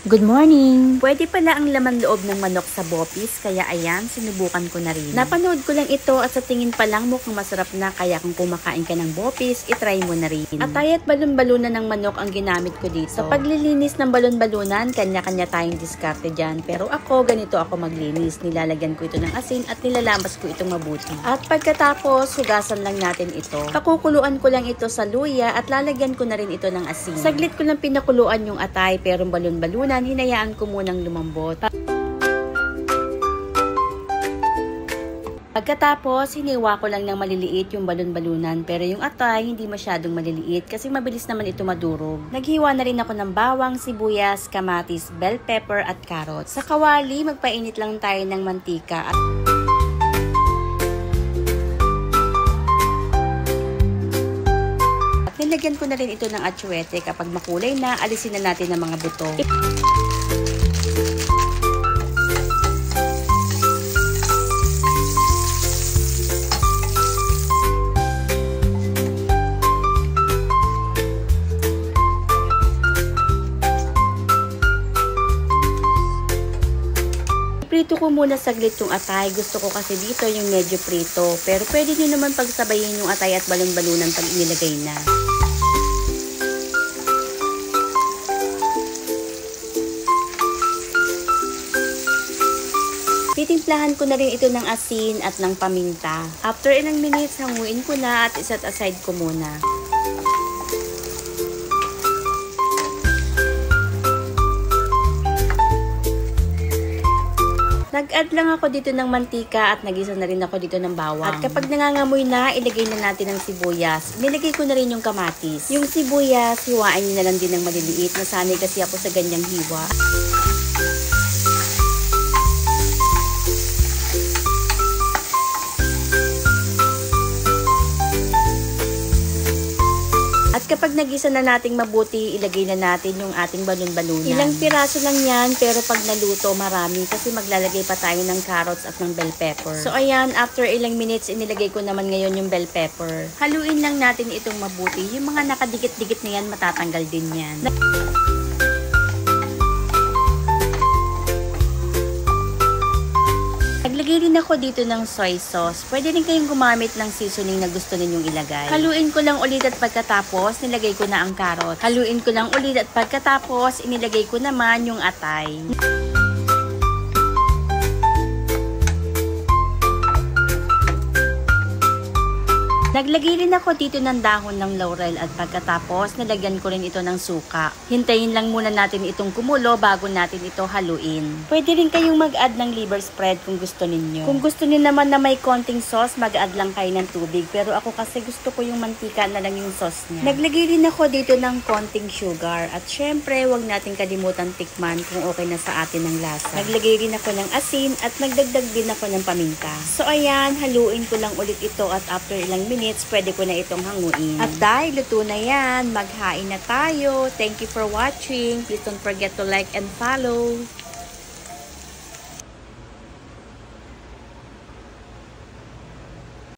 Good morning! Pwede pala ang laman loob ng manok sa bopis, kaya ayan, sinubukan ko na rin. Napanood ko lang ito at sa tingin pa lang mukhang masarap na, kaya kung kumakain ka ng bopis, itry mo na rin. Atay at balon-balunan ng manok ang ginamit ko dito. Sa paglilinis ng balon-balunan, kanya-kanya tayong diskarte dyan. Pero ako, ganito ako maglinis. Nilalagyan ko ito ng asin at nilalambas ko itong mabuti. At pagkatapos, hugasan lang natin ito. Pakukuluan ko lang ito sa luya at lalagyan ko na rin ito ng asin. Saglit ko lang pinakuluan yung atay, pero balon-balunan hinayaan ko munang lumambot. Pagkatapos, hiniwa ko lang ng maliliit yung balon-balunan, pero yung atay hindi masyadong maliliit kasi mabilis naman ito madurog. Naghiwa na rin ako ng bawang, sibuyas, kamatis, bell pepper at carrots. Sa kawali, magpainit lang tayo ng mantika at nilagyan ko na rin ito ng atsuete. Kapag makulay na, alisin na natin ang mga buto. Prito ko muna saglit yung atay. Gusto ko kasi dito yung medyo prito. Pero pwede nyo naman pagsabayin yung atay at balon-balunan pag inilagay na. Titimplahan ko na rin ito ng asin at ng paminta. After ilang minutes, hanguin ko na at iset aside ko muna. Nag-add lang ako dito ng mantika at nagisa na rin ako dito ng bawang. At kapag nangangamoy na, ilagay na natin ang sibuyas. Nilagay ko na rin yung kamatis. Yung sibuyas, hiwain nyo na lang din ng maliliit. Nasanay kasi ako sa ganyang hiwa. At kapag nagisa na nating mabuti, ilagay na natin yung ating balon-balunan. Ilang piraso lang yan, pero pag naluto, marami kasi maglalagay pa tayo ng carrots at ng bell pepper. So ayan, after ilang minutes, inilagay ko naman ngayon yung bell pepper. Haluin lang natin itong mabuti. Yung mga nakadikit-dikit na yan, matatanggal din yan. Naglagay rin ako dito ng soy sauce. Pwede rin kayong gumamit ng seasoning na gusto ninyong ilagay. Haluin ko lang ulit at pagkatapos, nilagay ko na ang carrot. Haluin ko lang ulit at pagkatapos, inilagay ko naman yung atay. Naglagay rin ako dito ng dahon ng laurel at pagkatapos nilagyan ko rin ito ng suka. Hintayin lang muna natin itong kumulo bago natin ito haluin. Pwede rin kayong mag-add ng liver spread kung gusto ninyo. Kung gusto niyo naman na may konting sauce, mag-add lang kayo ng tubig. Pero ako kasi gusto ko yung mantika na lang yung sauce niya. Naglagay rin ako dito ng konting sugar. At syempre, wag natin kalimutan tikman kung okay na sa atin ang lasa. Naglagay rin ako ng asin at nagdagdag din ako ng paminta. So ayan, haluin ko lang ulit ito at after ilang minutes, pwede ko na itong hanguin. At dahil luto na yan, maghain na tayo. Thank you for watching. Please don't forget to like and follow.